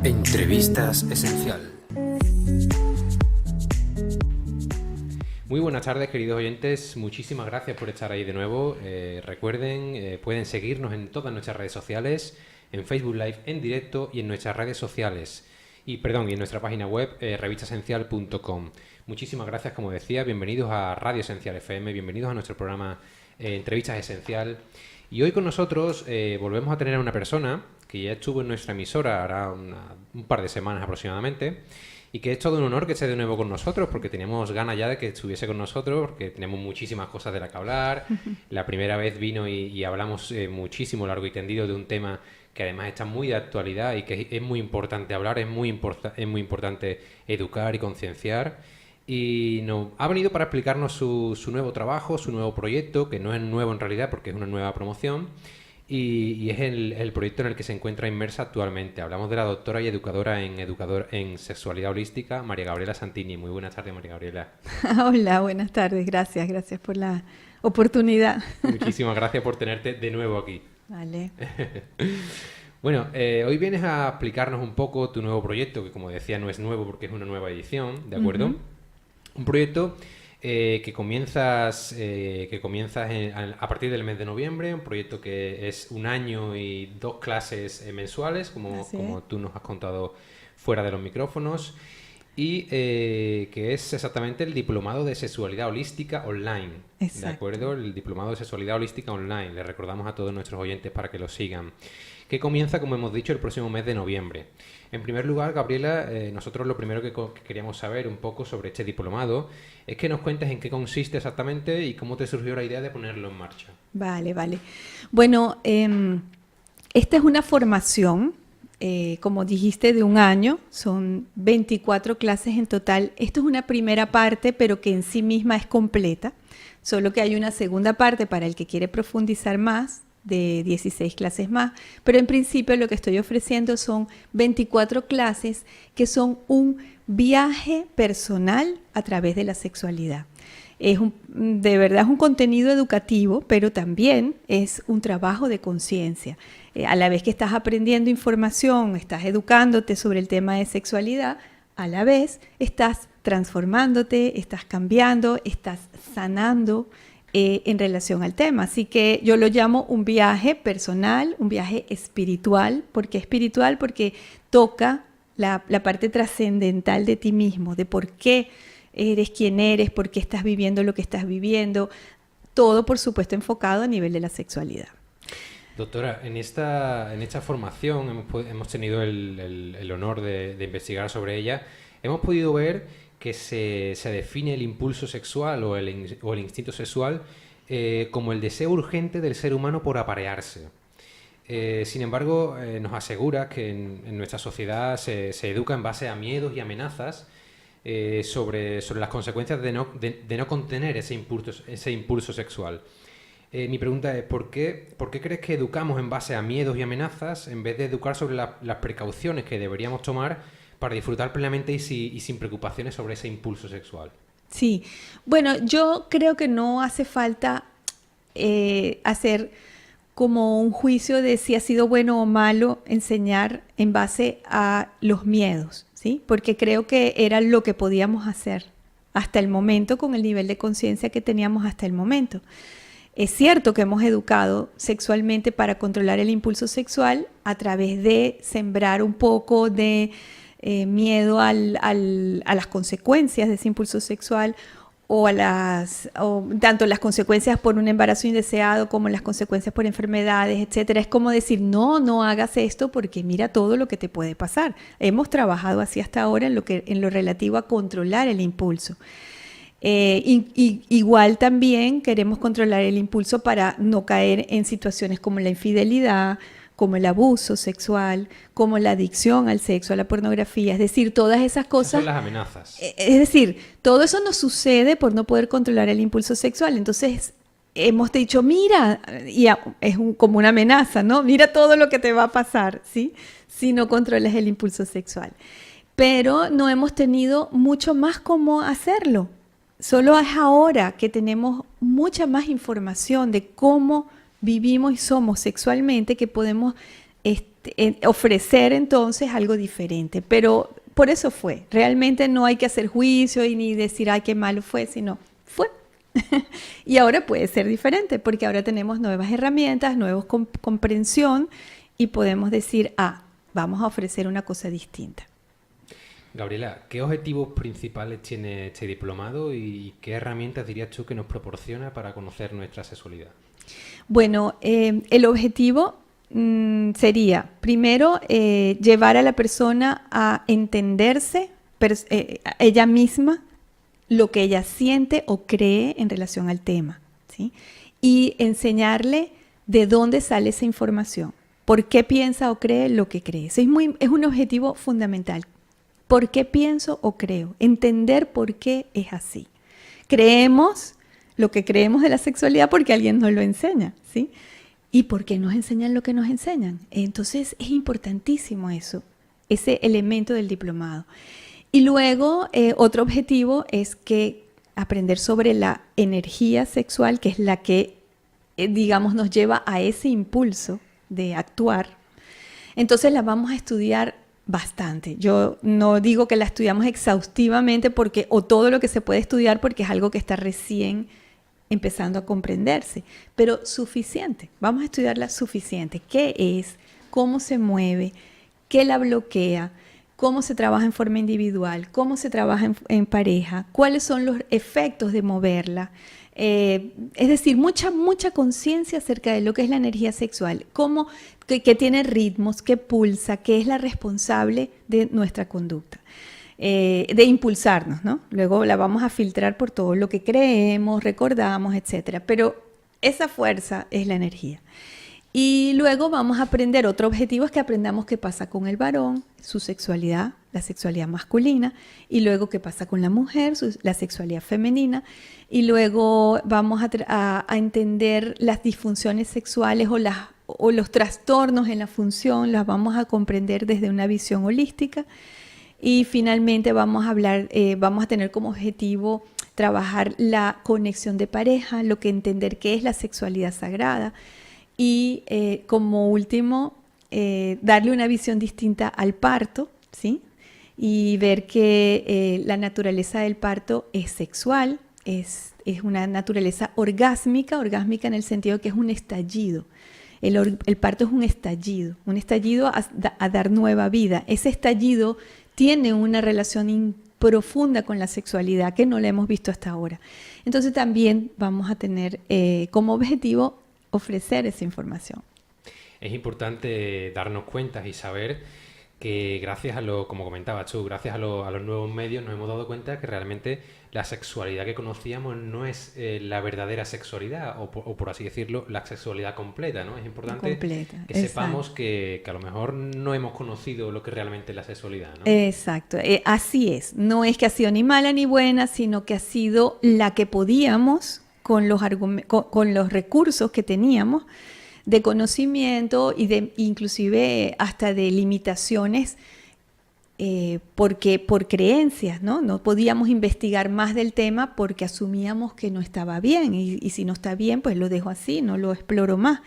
Entrevistas Esencial. Muy buenas tardes, queridos oyentes. Muchísimas gracias por estar ahí de nuevo. Recuerden, pueden seguirnos en todas nuestras redes sociales, en Facebook Live en directo y en nuestras redes sociales. Y en nuestra página web, revistaesencial.com. Muchísimas gracias, como decía. Bienvenidos a Radio Esencial FM, bienvenidos a nuestro programa Entrevistas Esencial. Y hoy con nosotros volvemos a tener a una persona que ya estuvo en nuestra emisora hará un par de semanas aproximadamente, y que es todo un honor que esté de nuevo con nosotros, porque teníamos ganas ya de que estuviese con nosotros, porque tenemos muchísimas cosas de las que hablar. La primera vez vino y hablamos muchísimo, largo y tendido, de un tema que además está muy de actualidad y que es muy importante hablar, es muy importante educar y concienciar. Y nos ha venido para explicarnos su nuevo trabajo, su nuevo proyecto, que no es nuevo en realidad porque es una nueva promoción, y es el proyecto en el que se encuentra inmersa actualmente. Hablamos de la doctora y educadora en sexualidad holística, María Gabriela Santini. Muy buenas tardes, María Gabriela. Hola, buenas tardes. Gracias por la oportunidad. Muchísimas gracias por tenerte de nuevo aquí. Vale. Bueno, hoy vienes a explicarnos un poco tu nuevo proyecto, que como decía no es nuevo porque es una nueva edición, ¿de acuerdo? Un proyecto que comienzas a partir del mes de noviembre, un proyecto que es 1 año y 2 clases mensuales, como tú nos has contado fuera de los micrófonos, y que es exactamente el Diplomado de Sexualidad Holística Online. Exacto. ¿De acuerdo? El Diplomado de Sexualidad Holística Online. Le recordamos a todos nuestros oyentes para que lo sigan. Que comienza, como hemos dicho, el próximo mes de noviembre. En primer lugar, Gabriela, nosotros lo primero que queríamos saber un poco sobre este diplomado es que nos cuentes en qué consiste exactamente y cómo te surgió la idea de ponerlo en marcha. Vale. Bueno, esta es una formación, como dijiste, de 1 año. Son 24 clases en total. Esto es una primera parte, pero que en sí misma es completa. Solo que hay una segunda parte para el que quiere profundizar más, de 16 clases más, pero en principio lo que estoy ofreciendo son 24 clases que son un viaje personal a través de la sexualidad. De verdad es un contenido educativo, pero también es un trabajo de conciencia. A la vez que estás aprendiendo información, estás educándote sobre el tema de sexualidad, a la vez estás transformándote, estás cambiando, estás sanando en relación al tema. Así que yo lo llamo un viaje personal, un viaje espiritual. ¿Por qué espiritual? Porque toca la parte trascendental de ti mismo, de por qué eres quien eres, por qué estás viviendo lo que estás viviendo. Todo, por supuesto, enfocado a nivel de la sexualidad. Doctora, en esta formación hemos tenido el honor de investigar sobre ella. Hemos podido ver que se define el impulso sexual o el instinto sexual como el deseo urgente del ser humano por aparearse. Sin embargo, nos asegura que en nuestra sociedad se educa en base a miedos y amenazas sobre las consecuencias de no contener ese impulso sexual. Mi pregunta es, ¿por qué crees que educamos en base a miedos y amenazas en vez de educar sobre las precauciones que deberíamos tomar para disfrutar plenamente y sin preocupaciones sobre ese impulso sexual? Sí, bueno, yo creo que no hace falta hacer como un juicio de si ha sido bueno o malo enseñar en base a los miedos, ¿sí? Porque creo que era lo que podíamos hacer hasta el momento con el nivel de conciencia que teníamos hasta el momento. Es cierto que hemos educado sexualmente para controlar el impulso sexual a través de sembrar un poco de miedo a las consecuencias de ese impulso sexual o tanto las consecuencias por un embarazo indeseado como las consecuencias por enfermedades, etcétera. Es como decir, no hagas esto porque mira todo lo que te puede pasar. Hemos trabajado así hasta ahora en lo relativo a controlar el impulso. Igual también queremos controlar el impulso para no caer en situaciones como la infidelidad, como el abuso sexual, como la adicción al sexo, a la pornografía, es decir, todas esas cosas. Esas son las amenazas. Es decir, todo eso nos sucede por no poder controlar el impulso sexual. Entonces, hemos dicho, mira, y es como una amenaza, ¿no? Mira todo lo que te va a pasar, ¿sí? Si no controlas el impulso sexual. Pero no hemos tenido mucho más cómo hacerlo. Solo es ahora que tenemos mucha más información de cómo vivimos y somos sexualmente que podemos ofrecer entonces algo diferente. Pero por eso fue. Realmente no hay que hacer juicio y ni decir, ay, qué malo fue, sino fue. Y ahora puede ser diferente porque ahora tenemos nuevas herramientas, nueva comprensión y podemos decir, vamos a ofrecer una cosa distinta. Gabriela, ¿qué objetivos principales tiene este diplomado y qué herramientas dirías tú que nos proporciona para conocer nuestra sexualidad? Bueno, el objetivo sería, primero, llevar a la persona a entenderse a ella misma, lo que ella siente o cree en relación al tema, ¿sí? Y enseñarle de dónde sale esa información, por qué piensa o cree lo que cree. Es un objetivo fundamental. ¿Por qué pienso o creo? Entender por qué es así. Creemos lo que creemos de la sexualidad porque alguien nos lo enseña, ¿sí? ¿Y por qué nos enseñan lo que nos enseñan? Entonces es importantísimo eso, ese elemento del diplomado. Y luego otro objetivo es que aprender sobre la energía sexual, que es la que, digamos, nos lleva a ese impulso de actuar. Entonces la vamos a estudiar bastante. Yo no digo que la estudiamos exhaustivamente o todo lo que se puede estudiar porque es algo que está recién empezando a comprenderse, pero suficiente. Vamos a estudiarla suficiente. ¿Qué es? ¿Cómo se mueve? ¿Qué la bloquea? ¿Cómo se trabaja en forma individual? ¿Cómo se trabaja en pareja? ¿Cuáles son los efectos de moverla? Es decir, mucha conciencia acerca de lo que es la energía sexual, que tiene ritmos, que pulsa, que es la responsable de nuestra conducta, de impulsarnos, ¿no? Luego la vamos a filtrar por todo lo que creemos, recordamos, etcétera. Pero esa fuerza es la energía. Y luego vamos a aprender, otro objetivo es que aprendamos qué pasa con el varón, su sexualidad, la sexualidad masculina, y luego qué pasa con la mujer, la sexualidad femenina, y luego vamos a entender las disfunciones sexuales o los trastornos en la función, las vamos a comprender desde una visión holística, y finalmente vamos a tener como objetivo trabajar la conexión de pareja, entender qué es la sexualidad sagrada, y como último, darle una visión distinta al parto, ¿sí? Y ver que la naturaleza del parto es sexual, es una naturaleza orgásmica en el sentido que es un estallido. El parto es un estallido a dar nueva vida. Ese estallido tiene una relación profunda con la sexualidad que no la hemos visto hasta ahora. Entonces también vamos a tener como objetivo ofrecer esa información. Es importante darnos cuenta y saber que gracias como comentabas tú, gracias a los nuevos medios nos hemos dado cuenta que realmente la sexualidad que conocíamos no es la verdadera sexualidad o por así decirlo, la sexualidad completa, ¿no? Es importante que sepamos que a lo mejor no hemos conocido lo que realmente es la sexualidad, ¿no? Exacto, así es. No es que ha sido ni mala ni buena, sino que ha sido la que podíamos con los recursos que teníamos de conocimiento y inclusive hasta de limitaciones porque por creencias, ¿no? No podíamos investigar más del tema porque asumíamos que no estaba bien y si no está bien, pues lo dejo así, no lo exploro más.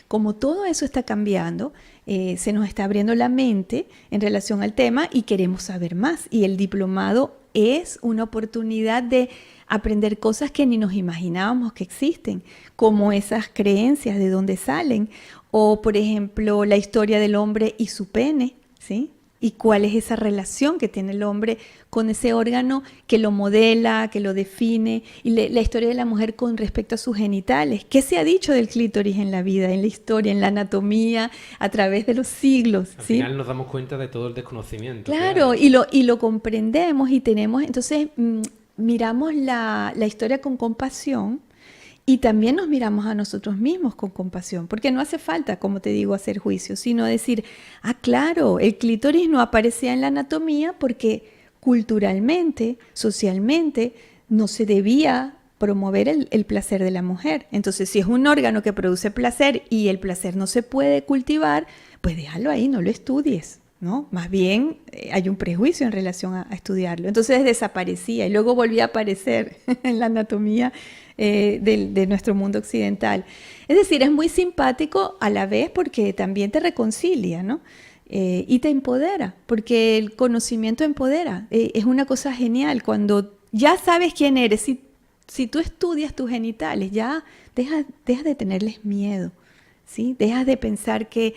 Como todo eso está cambiando, se nos está abriendo la mente en relación al tema y queremos saber más. Y el diplomado es una oportunidad de aprender cosas que ni nos imaginábamos que existen, como esas creencias, de dónde salen, o por ejemplo la historia del hombre y su pene, ¿sí? Y cuál es esa relación que tiene el hombre con ese órgano que lo modela, que lo define, y la historia de la mujer con respecto a sus genitales. ¿Qué se ha dicho del clítoris en la vida, en la historia, en la anatomía, a través de los siglos? Al ¿sí? final nos damos cuenta de todo el desconocimiento. Claro, y lo comprendemos y tenemos, entonces miramos la historia con compasión. Y también nos miramos a nosotros mismos con compasión, porque no hace falta, como te digo, hacer juicio, sino decir, claro, el clítoris no aparecía en la anatomía porque culturalmente, socialmente, no se debía promover el placer de la mujer. Entonces, si es un órgano que produce placer y el placer no se puede cultivar, pues déjalo ahí, no lo estudies, ¿no? Más bien hay un prejuicio en relación a estudiarlo. Entonces desaparecía y luego volvía a aparecer en la anatomía de nuestro mundo occidental. Es decir, es muy simpático a la vez porque también te reconcilia, ¿no? Y te empodera, porque el conocimiento empodera. Es una cosa genial cuando ya sabes quién eres. Si tú estudias tus genitales, ya dejas de tenerles miedo, ¿sí? Dejas de pensar que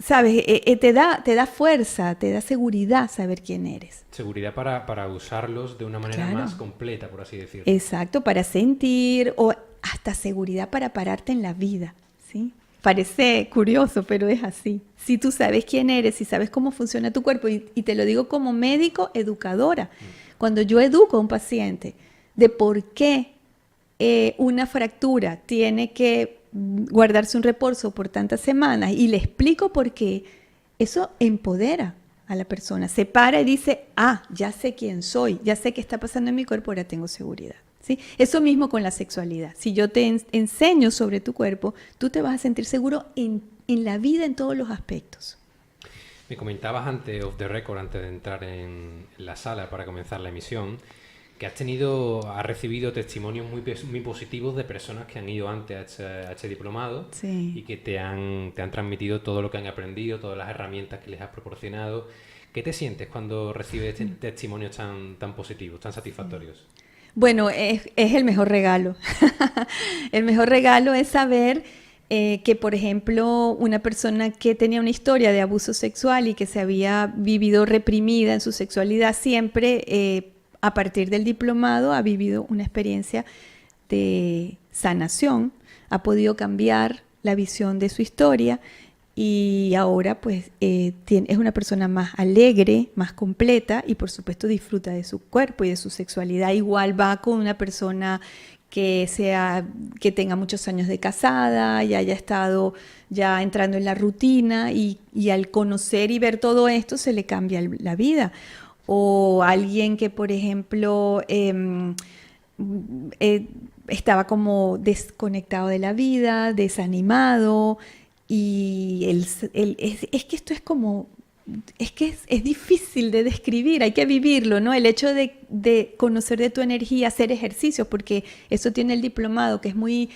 ¿sabes? Te da fuerza, te da seguridad saber quién eres. Seguridad para usarlos de una manera más completa, por así decirlo. Exacto, para sentir o hasta seguridad para pararte en la vida, ¿sí? Parece curioso, pero es así. Si tú sabes quién eres, si sabes cómo funciona tu cuerpo, y te lo digo como médico educadora, cuando yo educo a un paciente de por qué una fractura tiene que guardarse un reposo por tantas semanas y le explico por qué, eso empodera a la persona. Se para y dice, ya sé quién soy, ya sé qué está pasando en mi cuerpo, ahora tengo seguridad. ¿Sí? Eso mismo con la sexualidad. Si yo te enseño sobre tu cuerpo, tú te vas a sentir seguro en la vida en todos los aspectos. Me comentabas antes, off the record, antes de entrar en la sala para comenzar la emisión, que has recibido testimonios muy positivos de personas que han ido antes a este diplomado, sí, y que te han transmitido todo lo que han aprendido, todas las herramientas que les has proporcionado. ¿Qué te sientes cuando recibes testimonios tan positivos, tan satisfactorios? Bueno, es el mejor regalo. El mejor regalo es saber que, por ejemplo, una persona que tenía una historia de abuso sexual y que se había vivido reprimida en su sexualidad siempre, a partir del diplomado ha vivido una experiencia de sanación, ha podido cambiar la visión de su historia y ahora pues es una persona más alegre, más completa y por supuesto disfruta de su cuerpo y de su sexualidad. Igual va con una persona que tenga muchos años de casada y haya estado ya entrando en la rutina y al conocer y ver todo esto se le cambia la vida. O alguien que, por ejemplo, estaba como desconectado de la vida, desanimado, y es que esto es como, es difícil de describir, hay que vivirlo, ¿no? El hecho de conocer de tu energía, hacer ejercicios, porque eso tiene el diplomado, que es muy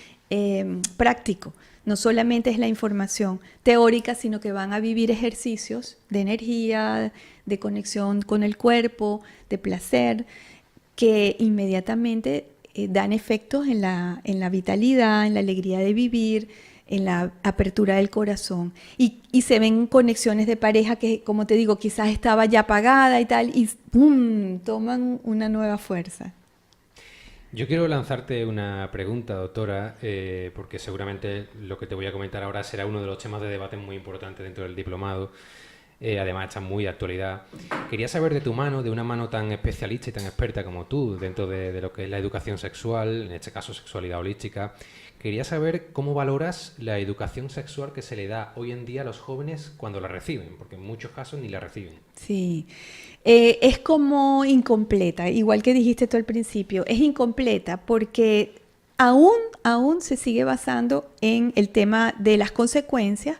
práctico. No solamente es la información teórica, sino que van a vivir ejercicios de energía, de conexión con el cuerpo, de placer, que inmediatamente dan efectos en la vitalidad, en la alegría de vivir, en la apertura del corazón. Y se ven conexiones de pareja que, como te digo, quizás estaba ya apagada y tal, y ¡pum!, toman una nueva fuerza. Yo quiero lanzarte una pregunta, doctora, porque seguramente lo que te voy a comentar ahora será uno de los temas de debate muy importantes dentro del diplomado. Además está muy de actualidad. Quería saber de tu mano, de una mano tan especialista y tan experta como tú dentro de lo que es la educación sexual, en este caso sexualidad holística, quería saber cómo valoras la educación sexual que se le da hoy en día a los jóvenes cuando la reciben, porque en muchos casos ni la reciben. Sí, es como incompleta, igual que dijiste tú al principio, es incompleta porque aún se sigue basando en el tema de las consecuencias.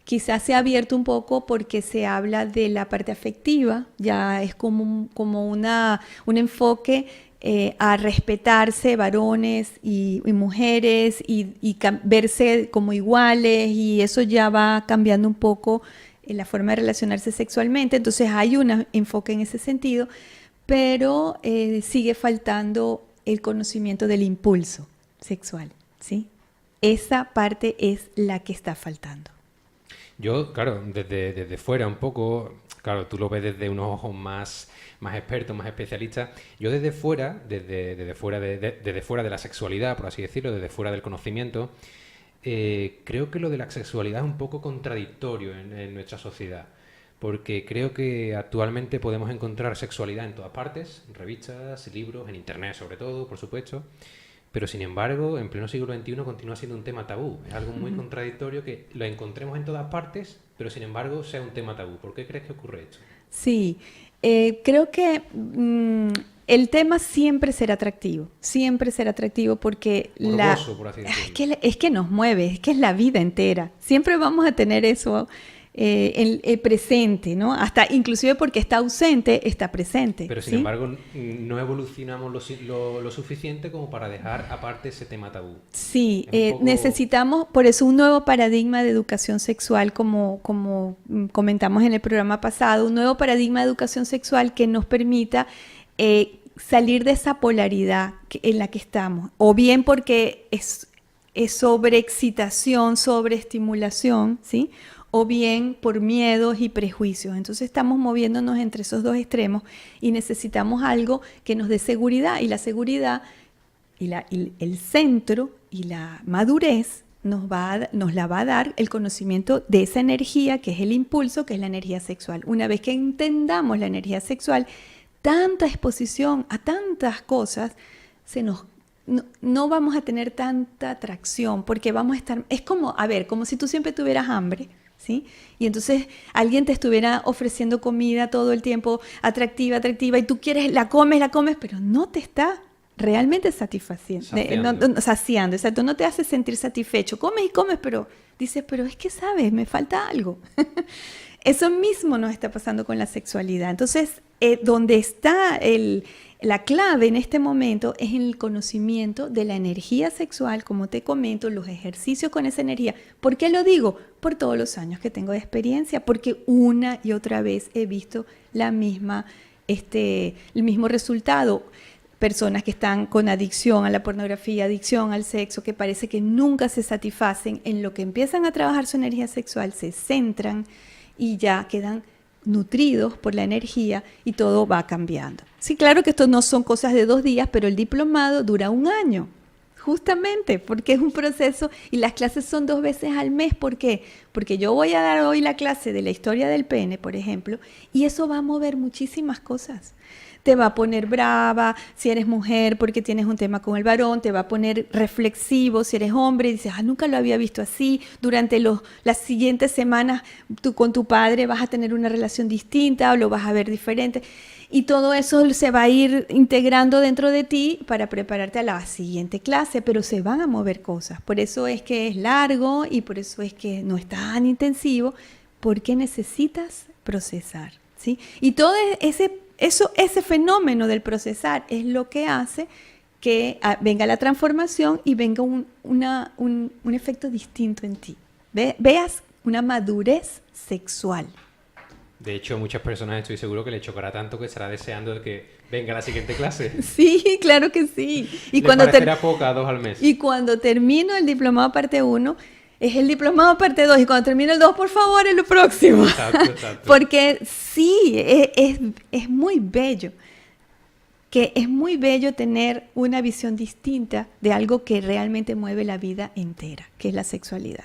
Quizás se ha abierto un poco porque se habla de la parte afectiva, ya es como un enfoque a respetarse varones y mujeres y verse como iguales, y eso ya va cambiando un poco la forma de relacionarse sexualmente. Entonces hay un enfoque en ese sentido, pero sigue faltando el conocimiento del impulso sexual, ¿sí? Esa parte es la que está faltando. Yo, claro, desde fuera un poco, claro, tú lo ves desde unos ojos más expertos, más especialistas. Yo desde fuera de la sexualidad, por así decirlo, desde fuera del conocimiento, creo que lo de la sexualidad es un poco contradictorio en nuestra sociedad. Porque creo que actualmente podemos encontrar sexualidad en todas partes, en revistas, libros, en internet sobre todo, por supuesto. Pero sin embargo, en pleno siglo XXI continúa siendo un tema tabú. Es algo muy contradictorio que lo encontremos en todas partes, pero sin embargo sea un tema tabú. ¿Por qué crees que ocurre esto? Sí, creo que el tema siempre será atractivo porque morboso, por así decirlo. Es que nos mueve, es que es la vida entera. Siempre vamos a tener eso presente, ¿no? Hasta inclusive porque está ausente, está presente. Pero sin ¿sí? embargo, no evolucionamos lo suficiente como para dejar aparte ese tema tabú. Sí, Poco... necesitamos por eso un nuevo paradigma de educación sexual, como comentamos en el programa pasado, un nuevo paradigma de educación sexual que nos permita salir de esa polaridad en la que estamos, o bien porque es sobreexcitación, sobreestimulación, ¿sí? O bien por miedos y prejuicios. Entonces estamos moviéndonos entre esos dos extremos y necesitamos algo que nos dé seguridad, y la seguridad y el centro y la madurez nos la va a dar el conocimiento de esa energía que es el impulso, que es la energía sexual. Una vez que entendamos la energía sexual, tanta exposición a tantas cosas, no vamos a tener tanta atracción, porque vamos a estar, es como, a ver, como si tú siempre tuvieras hambre, ¿sí? Y entonces alguien te estuviera ofreciendo comida todo el tiempo, atractiva, y tú quieres, la comes, pero no te está realmente satisfaciendo, saciando, exacto, no te hace sentir satisfecho, comes y comes, pero dices, pero es que sabes, me falta algo. Eso mismo nos está pasando con la sexualidad. Entonces, donde está la clave en este momento es en el conocimiento de la energía sexual, como te comento, los ejercicios con esa energía. ¿Por qué lo digo? Por todos los años que tengo de experiencia, porque una y otra vez he visto el mismo resultado. Personas que están con adicción a la pornografía, adicción al sexo, que parece que nunca se satisfacen, en lo que empiezan a trabajar su energía sexual, se centran y ya quedan nutridos por la energía y todo va cambiando. Sí, claro que esto no son cosas de 2 días, pero el diplomado dura 1 año, justamente porque es un proceso y las clases son 2 veces al mes. ¿Por qué? Porque yo voy a dar hoy la clase de la historia del pene, por ejemplo, y eso va a mover muchísimas cosas. Te va a poner brava si eres mujer porque tienes un tema con el varón, te va a poner reflexivo si eres hombre y dices, nunca lo había visto así. Durante las siguientes semanas tú con tu padre vas a tener una relación distinta o lo vas a ver diferente. Y todo eso se va a ir integrando dentro de ti para prepararte a la siguiente clase, pero se van a mover cosas. Por eso es que es largo y por eso es que no es tan intensivo, porque necesitas procesar, ¿sí? Y todo ese fenómeno del procesar es lo que hace que venga la transformación y venga un efecto distinto en ti. Veas una madurez sexual. De hecho, muchas personas estoy seguro que le chocará tanto que estará deseando que venga la siguiente clase. Sí, claro que sí. Y cuando parecerá poca, 2 al mes. Y cuando termino el diplomado parte 1, es el diplomado parte 2. Y cuando termine el 2, por favor, es lo próximo. Exacto. Porque sí, es muy bello. Que es muy bello tener una visión distinta de algo que realmente mueve la vida entera, que es la sexualidad.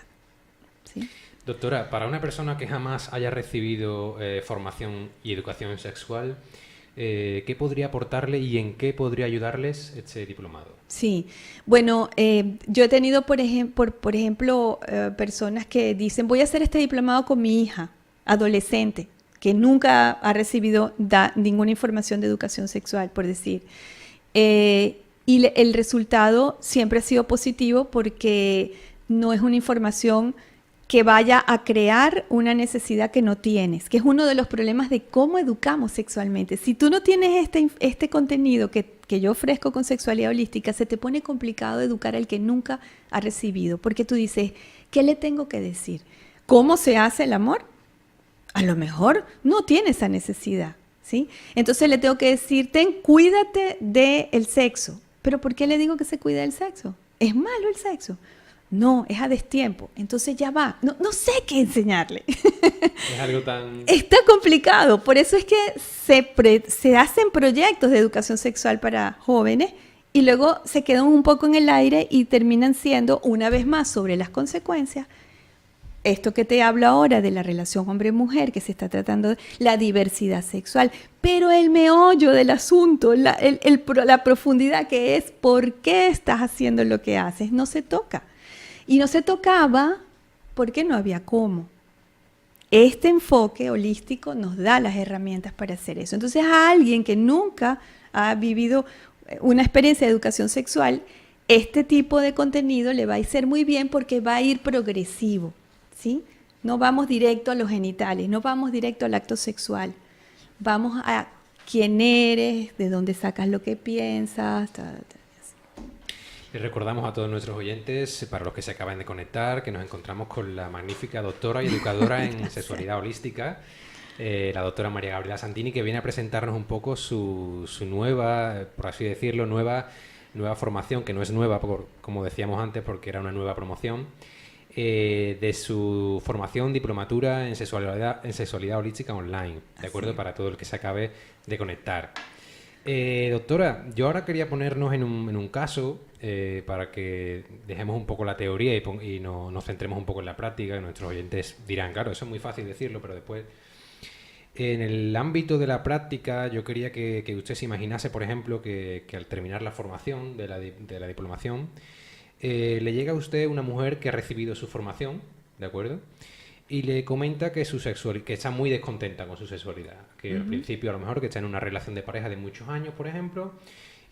¿Sí? Doctora, para una persona que jamás haya recibido formación y educación sexual, ¿qué podría aportarle y en qué podría ayudarles este diplomado? Sí, bueno, yo he tenido, por ejemplo, personas que dicen, voy a hacer este diplomado con mi hija, adolescente, que nunca ha recibido ninguna información de educación sexual, por decir. Y el resultado siempre ha sido positivo porque no es una información que vaya a crear una necesidad que no tienes, que es uno de los problemas de cómo educamos sexualmente. Si tú no tienes este contenido que yo ofrezco con sexualidad holística, se te pone complicado educar al que nunca ha recibido, porque tú dices, ¿qué le tengo que decir? ¿Cómo se hace el amor? A lo mejor no tiene esa necesidad, ¿sí? Entonces le tengo que decir, cuídate del sexo. ¿Pero por qué le digo que se cuide del sexo? ¿Es malo el sexo? No, es a destiempo. Entonces ya va. No sé qué enseñarle. Es algo tan... Está complicado. Por eso es que se hacen proyectos de educación sexual para jóvenes y luego se quedan un poco en el aire y terminan siendo, una vez más, sobre las consecuencias. Esto que te hablo ahora de la relación hombre-mujer, que se está tratando de la diversidad sexual, pero el meollo del asunto, la profundidad que es por qué estás haciendo lo que haces, no se toca. Y no se tocaba porque no había cómo. Este enfoque holístico nos da las herramientas para hacer eso. Entonces, a alguien que nunca ha vivido una experiencia de educación sexual, este tipo de contenido le va a ser muy bien porque va a ir progresivo, ¿sí? No vamos directo a los genitales, no vamos directo al acto sexual. Vamos a quién eres, de dónde sacas lo que piensas. Les recordamos a todos nuestros oyentes, para los que se acaban de conectar, que nos encontramos con la magnífica doctora y educadora en sexualidad holística, la doctora María Gabriela Santini, que viene a presentarnos un poco su nueva, por así decirlo, nueva formación, que no es nueva, como decíamos antes, porque era una nueva promoción, de su formación diplomatura en sexualidad holística online, ¿de acuerdo? Para todo el que se acabe de conectar. Doctora, yo ahora quería ponernos en un caso para que dejemos un poco la teoría y nos centremos un poco en la práctica, que nuestros oyentes dirán, claro, eso es muy fácil decirlo, pero después... En el ámbito de la práctica, yo quería que usted se imaginase, por ejemplo, que al terminar la formación de la diplomación, le llega a usted una mujer que ha recibido su formación, ¿de acuerdo? Y le comenta que que está muy descontenta con su sexualidad, que al principio a lo mejor que está en una relación de pareja de muchos años, por ejemplo,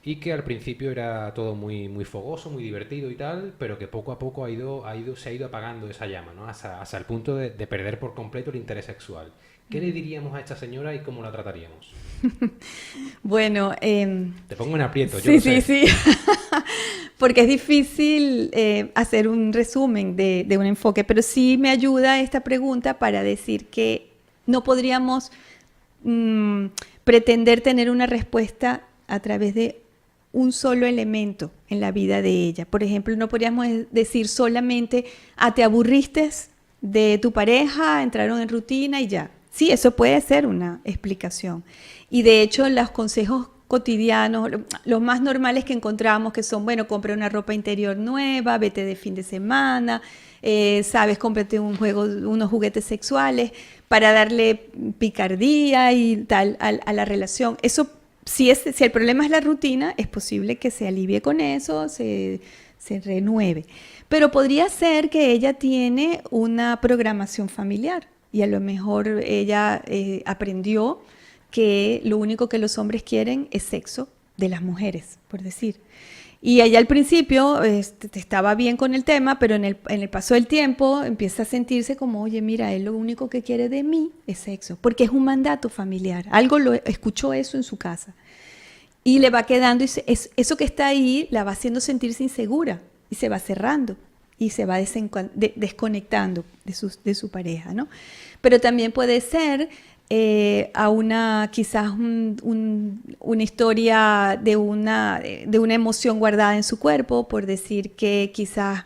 y que al principio era todo muy, muy fogoso, muy divertido y tal, pero que poco a poco se ha ido apagando esa llama, ¿no? Hasta el punto de perder por completo el interés sexual. ¿Qué le diríamos a esta señora y cómo la trataríamos? Bueno, te pongo en aprieto, yo sí, lo sé. sí, sí, porque es difícil hacer un resumen de un enfoque, pero sí me ayuda esta pregunta para decir que no podríamos pretender tener una respuesta a través de un solo elemento en la vida de ella. Por ejemplo, no podríamos decir solamente, te aburriste de tu pareja, entraron en rutina y ya. Sí, eso puede ser una explicación. Y de hecho, los consejos cotidianos, los más normales que encontramos, que son, bueno, compra una ropa interior nueva, vete de fin de semana, cómprate unos juguetes sexuales para darle picardía y tal a la relación. Eso, si el problema es la rutina, es posible que se alivie con eso, se renueve. Pero podría ser que ella tiene una programación familiar y a lo mejor ella aprendió que lo único que los hombres quieren es sexo de las mujeres, por decir. Y ella al principio estaba bien con el tema, pero en el paso del tiempo empieza a sentirse como, oye, mira, él lo único que quiere de mí es sexo, porque es un mandato familiar. Escuchó eso en su casa. Y le va quedando, y eso que está ahí la va haciendo sentirse insegura y se va cerrando y se va desconectando de su pareja, ¿no? Pero también puede ser quizás una historia de una emoción guardada en su cuerpo, por decir que quizás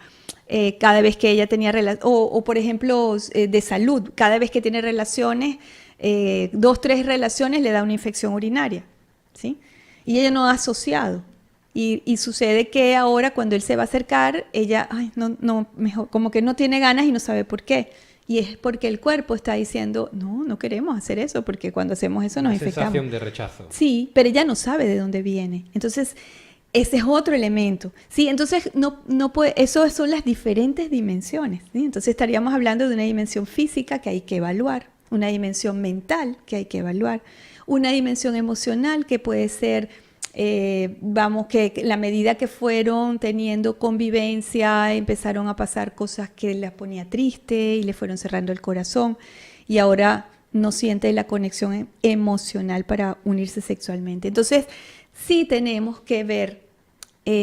cada vez que ella tenía relaciones, o por ejemplo de salud, cada vez que tiene relaciones, 2, 3 relaciones le da una infección urinaria, ¿sí? Y ella no ha asociado. Y sucede que ahora cuando él se va a acercar, ella mejor, como que no tiene ganas y no sabe por qué. Y es porque el cuerpo está diciendo, no queremos hacer eso, porque cuando hacemos eso nos infectamos. Sensación de rechazo. Sí, pero ella no sabe de dónde viene. Entonces, ese es otro elemento. Sí, entonces no puede, eso son las diferentes dimensiones, ¿sí? Entonces estaríamos hablando de una dimensión física que hay que evaluar, una dimensión mental que hay que evaluar, una dimensión emocional que puede ser... que la medida que fueron teniendo convivencia empezaron a pasar cosas que las ponía triste y le fueron cerrando el corazón y ahora no siente la conexión emocional para unirse sexualmente. Entonces sí tenemos que ver,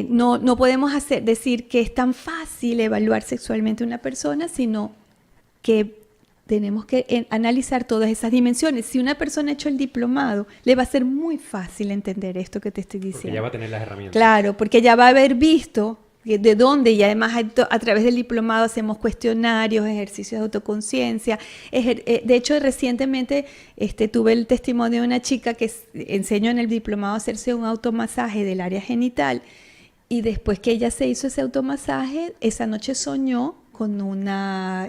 no podemos decir que es tan fácil evaluar sexualmente a una persona, sino que tenemos que analizar todas esas dimensiones. Si una persona ha hecho el diplomado, le va a ser muy fácil entender esto que te estoy diciendo. Porque ya va a tener las herramientas. Claro, porque ya va a haber visto de dónde, y además a través del diplomado hacemos cuestionarios, ejercicios de autoconciencia. De hecho, recientemente tuve el testimonio de una chica que enseñó en el diplomado a hacerse un automasaje del área genital, y después que ella se hizo ese automasaje, esa noche soñó con un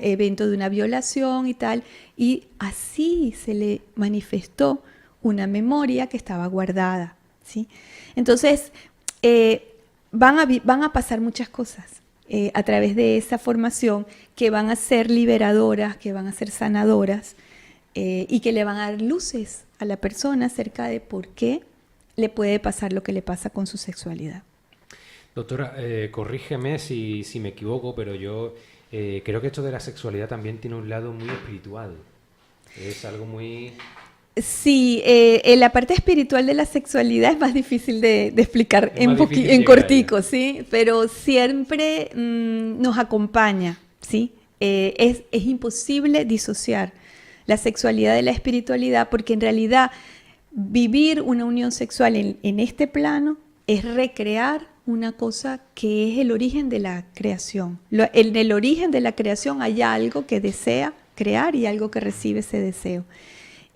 evento de una violación y tal, y así se le manifestó una memoria que estaba guardada, ¿sí? Entonces, van a pasar muchas cosas a través de esa formación que van a ser liberadoras, que van a ser sanadoras y que le van a dar luces a la persona acerca de por qué le puede pasar lo que le pasa con su sexualidad. Doctora, corrígeme si me equivoco, pero yo Creo que esto de la sexualidad también tiene un lado muy espiritual. Es algo muy... Sí, la parte espiritual de la sexualidad es más difícil de explicar Es más difícil en llegar a cortico, ella. ¿sí? Pero siempre nos acompaña, ¿sí? Es imposible disociar la sexualidad de la espiritualidad porque en realidad vivir una unión sexual en este plano es recrear una cosa que es el origen de la creación. En el origen de la creación hay algo que desea crear y algo que recibe ese deseo.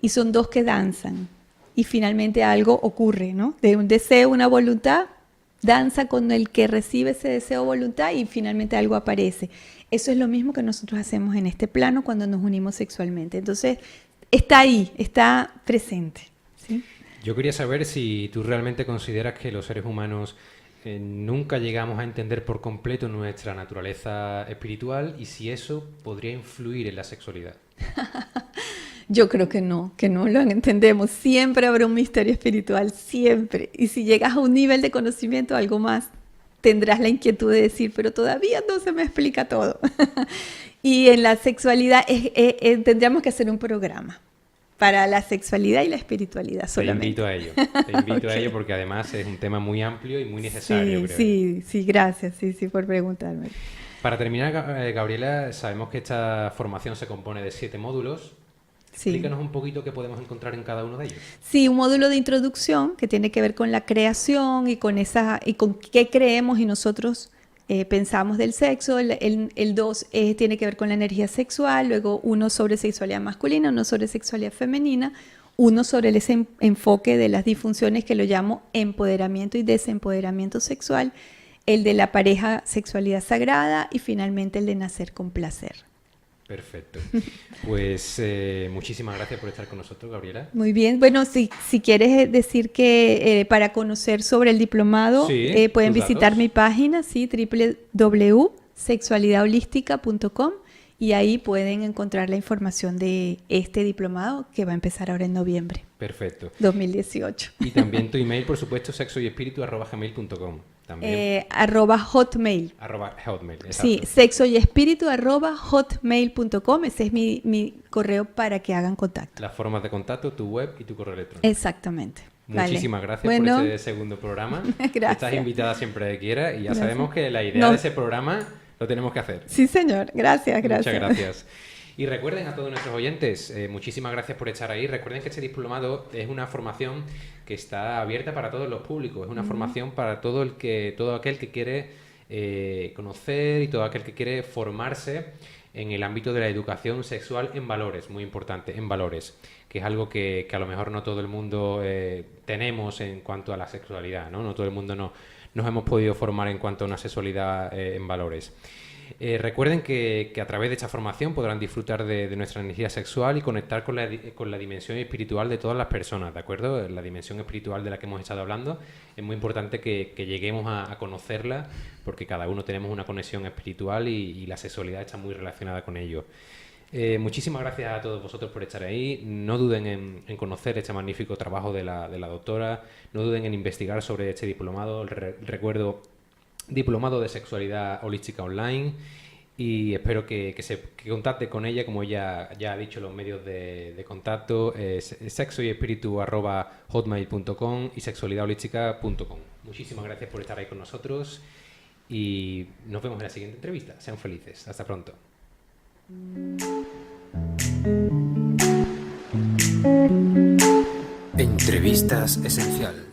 Y son dos que danzan y finalmente algo ocurre, ¿no? De un deseo, una voluntad, danza con el que recibe ese deseo o voluntad y finalmente algo aparece. Eso es lo mismo que nosotros hacemos en este plano cuando nos unimos sexualmente. Entonces, está ahí, está presente, ¿sí? Yo quería saber si tú realmente consideras que los seres humanos nunca llegamos a entender por completo nuestra naturaleza espiritual y si eso podría influir en la sexualidad. Yo creo que no lo entendemos. Siempre habrá un misterio espiritual, siempre. Y si llegas a un nivel de conocimiento, algo más, tendrás la inquietud de decir, pero todavía no se me explica todo. Y en la sexualidad tendríamos que hacer un programa para la sexualidad y la espiritualidad solamente. Te invito a Ok. ello porque además es un tema muy amplio y muy necesario, creo yo. Sí, gracias, sí, por preguntarme. Para terminar, Gabriela, sabemos que esta formación se compone de 7 módulos. Sí. Explícanos un poquito qué podemos encontrar en cada uno de ellos. Sí, un módulo de introducción que tiene que ver con la creación y con qué creemos y nosotros pensamos del sexo. El 2 tiene que ver con la energía sexual, luego uno sobre sexualidad masculina, uno sobre sexualidad femenina, uno sobre ese enfoque de las disfunciones que lo llamo empoderamiento y desempoderamiento sexual, el de la pareja sexualidad sagrada y finalmente el de nacer con placer. Perfecto. Pues muchísimas gracias por estar con nosotros, Gabriela. Muy bien. Bueno, si quieres decir que para conocer sobre el diplomado Sí, pueden tus visitar datos. mi página, sí, www.sexualidadholística.com y ahí pueden encontrar la información de este diplomado que va a empezar ahora en noviembre Perfecto. 2018. Y también tu email, por supuesto, sexoyespiritu@gmail.com. También @hotmail. @hotmail. Exacto. Sí, sexoyespiritu@hotmail.com. Ese es mi correo para que hagan contacto. Las formas de contacto, tu web y tu correo electrónico. Exactamente. Vale. Muchísimas gracias Bueno, por este segundo programa. Gracias. Estás invitada siempre que quieras y ya Gracias. sabemos que la idea No. de ese programa lo tenemos que hacer. Sí, señor. Gracias. Muchas gracias. Y recuerden a todos nuestros oyentes, muchísimas gracias por estar ahí. Recuerden que este diplomado es una formación que está abierta para todos los públicos. Es una formación para todo aquel que quiere conocer y todo aquel que quiere formarse en el ámbito de la educación sexual en valores, muy importante, en valores, que es algo que a lo mejor no todo el mundo tenemos en cuanto a la sexualidad, ¿no? No todo el mundo nos hemos podido formar en cuanto a una sexualidad en valores. Recuerden que a través de esta formación podrán disfrutar de nuestra energía sexual y conectar con la dimensión espiritual de todas las personas, ¿de acuerdo? La dimensión espiritual de la que hemos estado hablando. Es muy importante que lleguemos a conocerla porque cada uno tenemos una conexión espiritual y la sexualidad está muy relacionada con ello. Muchísimas gracias a todos vosotros por estar ahí. No duden en conocer este magnífico trabajo de la doctora. No duden en investigar sobre este diplomado. Recuerdo, diplomado de sexualidad holística online. Y espero que contacte con ella, como ella ya ha dicho, los medios de contacto, sexoyespiritu@hotmail.com y sexualidadholística.com. Muchísimas gracias por estar ahí con nosotros y nos vemos en la siguiente entrevista. Sean felices. Hasta pronto. Entrevistas Esencial.